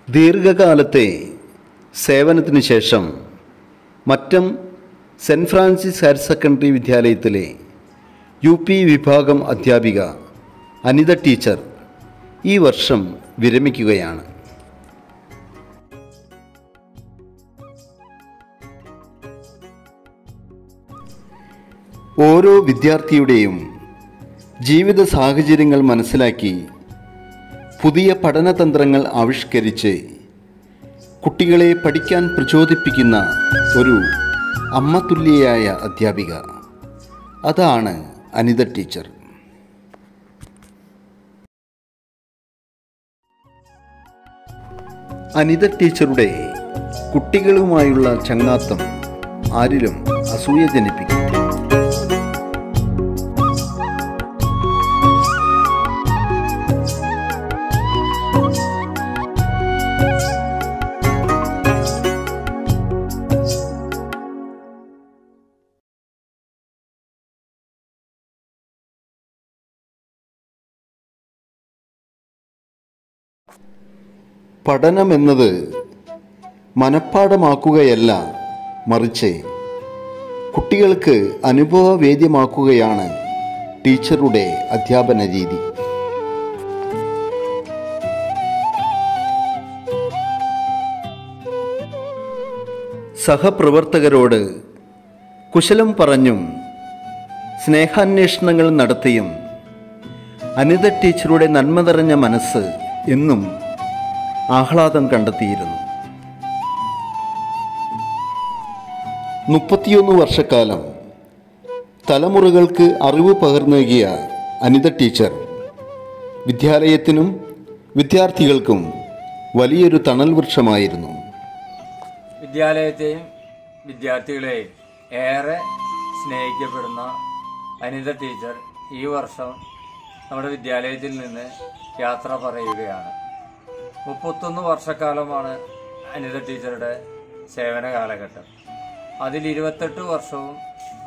ദീർഘകാലത്തെ സേവനത്തിനു ശേഷം Mattom saint Francis higher secondary വിദ്യാലയത്തിലെ UP വിഭാഗം അധ്യാപിക അനിത ടീച്ചർ ഈ വർഷം വിരമിക്കുകയാണ്. ഓരോ വിദ്യാർത്ഥിയുടെയും ജീവിത സാഹചര്യങ്ങൾ മനസ്സിലാക്കി പുതിയ പഠനതന്ത്രങ്ങൾ ആവിഷ്കരിച്ച് കുട്ടികളെ പഠിക്കാൻ പ്രചോദിപ്പിക്കുന്ന ഒരു അമ്മതുല്യയായ അധ്യാപിക, അതാണ് അനിത ടീച്ചർ. അനിത ടീച്ചറുടെ കുട്ടികളുമായുള്ള ചങ്ങാത്തം ആരിലും അസൂയ ജനിപ്പിക്കും. പഠനമെന്നത് മനഃപ്പാഠമാക്കുകയല്ല, മറിച്ച് കുട്ടികൾക്ക് അനുഭവവേദ്യമാക്കുകയാണ് ടീച്ചറുടെ അധ്യാപന രീതി. സഹപ്രവർത്തകരോട് കുശലം പറഞ്ഞും സ്നേഹാന്വേഷണങ്ങൾ നടത്തിയും അനിത ടീച്ചറുടെ നന്മ നിറഞ്ഞ മനസ്സ് എന്നും ആഹ്ലാദം കണ്ടെത്തിയിരുന്നു. 31 വർഷക്കാലം തലമുറകൾക്ക് അറിവ് പകർന്നേകിയ അനിത ടീച്ചർ വിദ്യാലയത്തിനും വിദ്യാർത്ഥികൾക്കും വലിയൊരു തണൽ വൃക്ഷമായിരുന്നു. വിദ്യാലയത്തെയും വിദ്യാർത്ഥികളെയും ഏറെ സ്നേഹിക്കപ്പെടുന്ന അനിത ടീച്ചർ ഈ വർഷം നമ്മുടെ വിദ്യാലയത്തിൽ നിന്ന് യാത്ര പറയുകയാണ്. 31 വർഷക്കാലമാണ് അനിത ടീച്ചറുടെ സേവന കാലഘട്ടം. അതിൽ 28 വർഷവും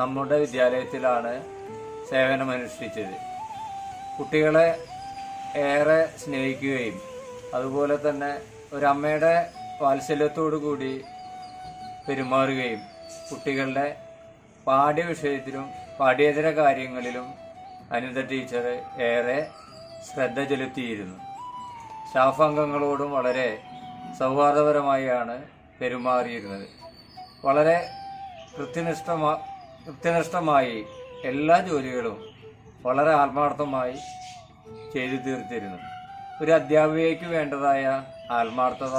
നമ്മുടെ വിദ്യാലയത്തിലാണ് സേവനമനുഷ്ഠിച്ചത്. കുട്ടികളെ ഏറെ സ്നേഹിക്കുകയും അതുപോലെ തന്നെ ഒരമ്മയുടെ വാത്സല്യത്തോടു കൂടി പെരുമാറുകയും കുട്ടികളുടെ പാഠ്യവിഷയത്തിലും പാഠ്യേതര കാര്യങ്ങളിലും അനിത ടീച്ചർ ഏറെ ശ്രദ്ധ ചെലുത്തിയിരുന്നു. സ്റ്റാഫ് അംഗങ്ങളോടും വളരെ സൗഹാർദ്ദപരമായാണ് പെരുമാറിയിരുന്നത്. വളരെ കൃത്യനിഷ്ഠമായി എല്ലാ ജോലികളും വളരെ ആത്മാർത്ഥമായി ചെയ്തു തീർത്തിരുന്നു. ഒരു അധ്യാപികയ്ക്ക് വേണ്ടതായ ആത്മാർത്ഥത,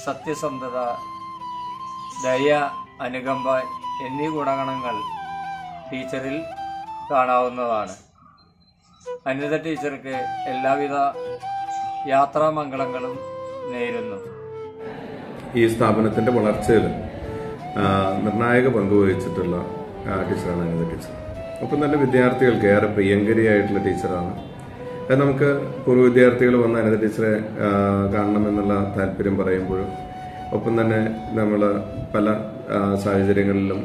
സത്യസന്ധത, ദയ, അനുകമ്പ എന്നീ ഗുണഗണങ്ങൾ ടീച്ചറിൽ കാണാവുന്നതാണ്. അനിത ടീച്ചർക്ക് എല്ലാവിധ യാത്രാമംഗളങ്ങളും നേരുന്നു. ഈ സ്ഥാപനത്തിന്റെ വളർച്ചയിൽ നിർണായക പങ്ക് വഹിച്ചിട്ടുള്ള ടീച്ചറാണ് അനിത ടീച്ചർ. ഒപ്പം തന്നെ വിദ്യാർത്ഥികൾക്ക് ഏറെ പ്രിയങ്കരിയായിട്ടുള്ള ടീച്ചറാണ്. നമുക്ക് പൂർവ്വ വിദ്യാർത്ഥികൾ വന്ന് അനിത ടീച്ചറെ കാണണമെന്നുള്ള താല്പര്യം പറയുമ്പോഴും ഒപ്പം തന്നെ നമ്മൾ പല സാഹചര്യങ്ങളിലും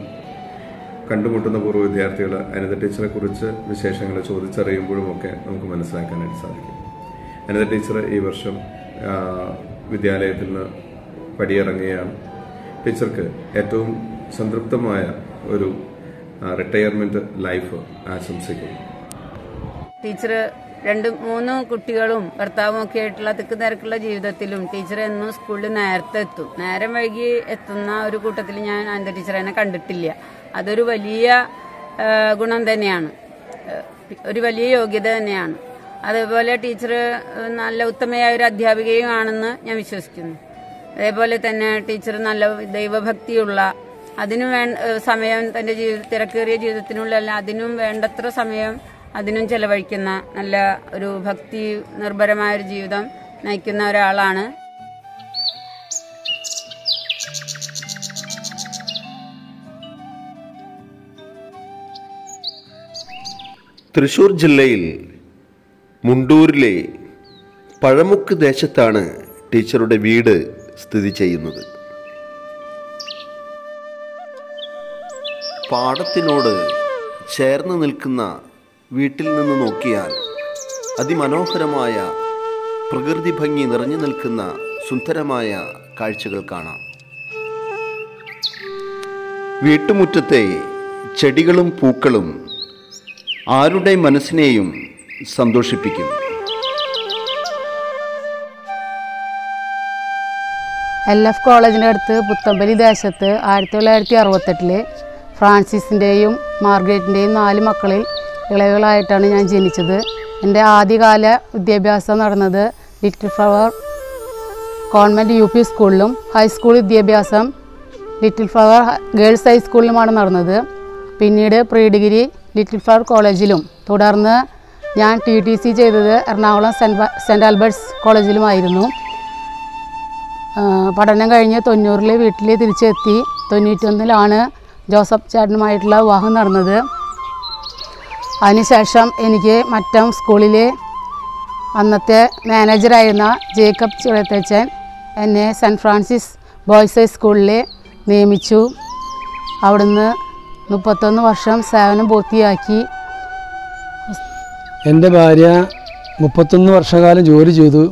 കണ്ടുമുട്ടുന്ന പൂർവ്വ വിദ്യാർത്ഥികൾ അനിത ടീച്ചറെ കുറിച്ച് വിശേഷങ്ങൾ ചോദിച്ചറിയുമ്പോഴും ഒക്കെ നമുക്ക് മനസ്സിലാക്കാനായിട്ട് സാധിക്കും. അനിത ടീച്ചർ ഈ വർഷം വിദ്യാലയത്തിൽ നിന്ന് പടിയിറങ്ങുകയാണ്. ടീച്ചർക്ക് ഏറ്റവും സംതൃപ്തമായ ഒരു റിട്ടയർമെന്റ് ലൈഫ് ആശംസിക്കുന്നു. ടീച്ചർ 2-3 കുട്ടികളും ഭർത്താവും ഒക്കെ ആയിട്ടുള്ള തിക്ക് തിരക്കുള്ള ജീവിതത്തിലും ടീച്ചർ എന്നും സ്കൂളിൽ നേരത്തെ എത്തും. നേരം വൈകി എത്തുന്ന ഒരു കൂട്ടത്തിൽ ഞാൻ അനിത ടീച്ചറിനെ കണ്ടിട്ടില്ല. അതൊരു വലിയ ഗുണം തന്നെയാണ്, ഒരു വലിയ യോഗ്യത തന്നെയാണ്. അതേപോലെ ടീച്ചർ നല്ല ഉത്തമയായ ഒരു അധ്യാപികയും ആണെന്ന് ഞാൻ വിശ്വസിക്കുന്നു. അതേപോലെ തന്നെ ടീച്ചർ നല്ല ദൈവഭക്തിയുള്ള, അതിനും സമയം തന്റെ തിരക്കേറിയ ജീവിതത്തിനുള്ള അതിനും വേണ്ടത്ര സമയം അതിനും ചെലവഴിക്കുന്ന നല്ല ഒരു ഭക്തി നിർഭരമായ ഒരു ജീവിതം നയിക്കുന്ന ഒരാളാണ്. തൃശ്ശൂർ ജില്ലയിൽ മുണ്ടൂരിലെ പഴമുക്ക് ദേശത്താണ് ടീച്ചറുടെ വീട് സ്ഥിതി ചെയ്യുന്നത്. പാടത്തിനോട് ചേർന്ന് നിൽക്കുന്ന വീട്ടിൽ നിന്ന് നോക്കിയാൽ അതിമനോഹരമായ പ്രകൃതി ഭംഗി നിറഞ്ഞു നിൽക്കുന്ന സുന്ദരമായ കാഴ്ചകൾ കാണാം. വീട്ടുമുറ്റത്തെ ചെടികളും പൂക്കളും ആരുടെ മനസ്സിനെയും സന്തോഷിപ്പിക്കും. LF കോളേജിൻ്റെ അടുത്ത് പുത്തമ്പലി ദേശത്ത് 1968 ഫ്രാൻസിസിൻ്റെയും മാർഗരറ്റിൻ്റെയും 4 മക്കളിൽ ഇളവുകളായിട്ടാണ് ഞാൻ ജനിച്ചത്. എൻ്റെ ആദ്യകാല വിദ്യാഭ്യാസം നടന്നത് ലിറ്റിൽ ഫ്ലവർ ഗവൺമെൻറ് UP സ്കൂളിലും ഹൈസ്കൂൾ വിദ്യാഭ്യാസം ലിറ്റിൽ ഫ്ലവർ ഗേൾസ് ഹൈസ്കൂളിലുമാണ് നടന്നത്. പിന്നീട് പ്രീ ഡിഗ്രി ലിറ്റിൽ ഫ്ലവർ കോളേജിലും തുടർന്ന് ഞാൻ TTC ചെയ്തത് എറണാകുളം സെൻറ്റ് ആൽബർട്ട്സ് കോളേജിലുമായിരുന്നു. പഠനം കഴിഞ്ഞ് 90 വീട്ടിൽ തിരിച്ചെത്തി. 91 ജോസഫ് ചേട്ടനുമായിട്ടുള്ള വിവാഹം നടന്നത്. അതിനുശേഷം എനിക്ക് മറ്റം സ്കൂളിലെ അന്നത്തെ മാനേജറായിരുന്ന ജേക്കബ് ചിറത്തച്ചൻ എന്നെ സെൻറ്റ് ഫ്രാൻസിസ് ബോയ്സ് ഹൈസ്കൂളിൽ നിയമിച്ചു. അവിടുന്ന് 31 വർഷം സേവനം പൂർത്തിയാക്കി. എൻ്റെ ഭാര്യ 31 വർഷക്കാലം ജോലി ചെയ്തു.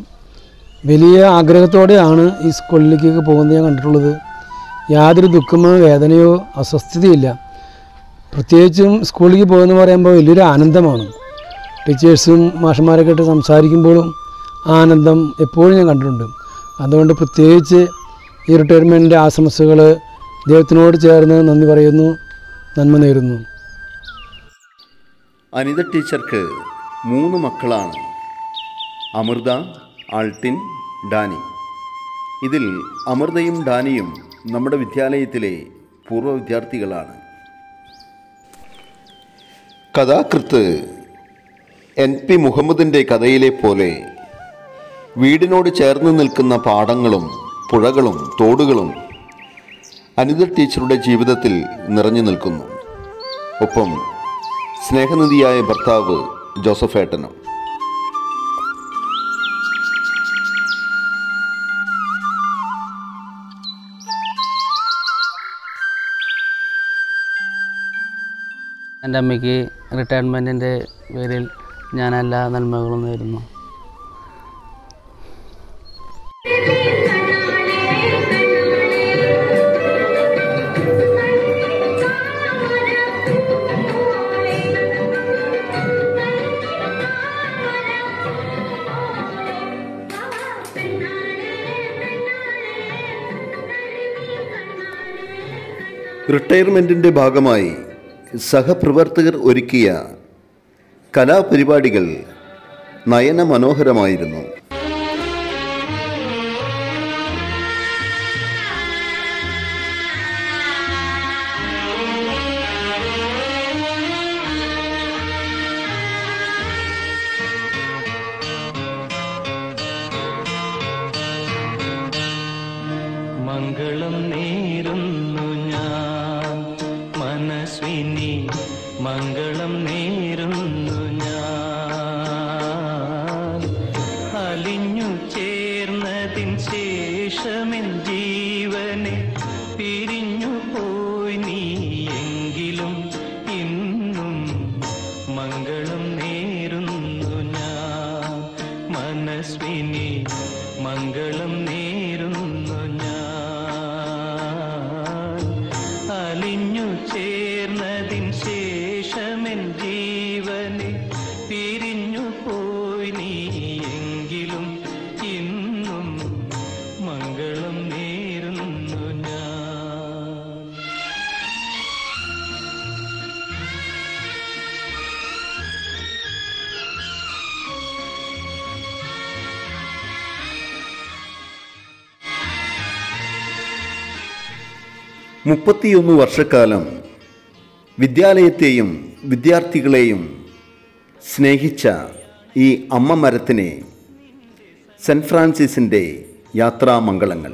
വലിയ ആഗ്രഹത്തോടെയാണ് ഈ സ്കൂളിലേക്കൊക്കെ പോകുന്നത് ഞാൻ കണ്ടിട്ടുള്ളത്. യാതൊരു ദുഃഖമോ വേദനയോ അസ്വസ്ഥതയില്ല. പ്രത്യേകിച്ചും സ്കൂളിലേക്ക് പോകുമെന്ന് പറയുമ്പോൾ വലിയൊരു ആനന്ദമാണ്. ടീച്ചേഴ്സും മാഷന്മാരൊക്കെ ആയിട്ട് സംസാരിക്കുമ്പോഴും ആനന്ദം എപ്പോഴും ഞാൻ കണ്ടിട്ടുണ്ട്. അതുകൊണ്ട് പ്രത്യേകിച്ച് ഈ റിട്ടയർമെൻറ്റിൻ്റെ ആശംസകൾ ദൈവത്തിനോട് ചേർന്ന് നന്ദി പറയുന്നു, നന്മ നേരുന്നു. അനിത ടീച്ചർക്ക് 3 മക്കളാണ്. അമൃത, ആൾട്ടിൻ, ഡാനി. ഇതിൽ അമൃതയും ഡാനിയും നമ്മുടെ വിദ്യാലയത്തിലെ പൂർവ്വ വിദ്യാർത്ഥികളാണ്. കഥാകൃത്ത് NP മുഹമ്മദിൻ്റെ കഥയിലെ പോലെ വീടിനോട് ചേർന്ന് നിൽക്കുന്ന പാടങ്ങളും പുഴകളും തോടുകളും അനിത ടീച്ചറുടെ ജീവിതത്തിൽ നിറഞ്ഞു നിൽക്കുന്നു. ഒപ്പം സ്നേഹനിധിയായ ഭർത്താവ് ജോസഫ് ഏട്ടനും. എൻ്റെ അമ്മയ്ക്ക് റിട്ടയർമെൻറ്റിൻ്റെ പേരിൽ ഞാൻ എല്ലാ നന്മകളും നേരുന്നു. റിട്ടയർമെൻറ്റിൻ്റെ ഭാഗമായി സഹപ്രവർത്തകർ ഒരുക്കിയ കലാപരിപാടികൾ നയനമനോഹരമായിരുന്നു. മംഗളം നേരുന്നു ഞാൻ മനസ്വിനി, മംഗളം നേരുന്നു ഞാൻ. അലിഞ്ഞു ചേർന്നതിൻ ശേഷമെൻ ജീവനെ പിരിഞ്ഞു പോയി നീ, എങ്കിലും ഇന്നും മംഗളം നേരുന്നു ഞാൻ മനസ്വിനി, മംഗളം നേരുന്നു ഞാൻ. അലിഞ്ഞു ചേർന്നതിൻ ശേഷമെൻ ജീവനെ പിരിഞ്ഞു പോയി നീ, എങ്കിലും ഇന്നും മംഗളം നേരുന്നു ഞാൻ. മുപ്പത്തിയൊന്ന് വർഷക്കാലം വിദ്യാലയത്തെയും വിദ്യാർത്ഥികളെയും സ്നേഹിച്ച ഈ അമ്മ മരത്തിനെ സെൻറ്റ് ഫ്രാൻസിസിൻ്റെ യാത്രാമംഗളങ്ങൾ.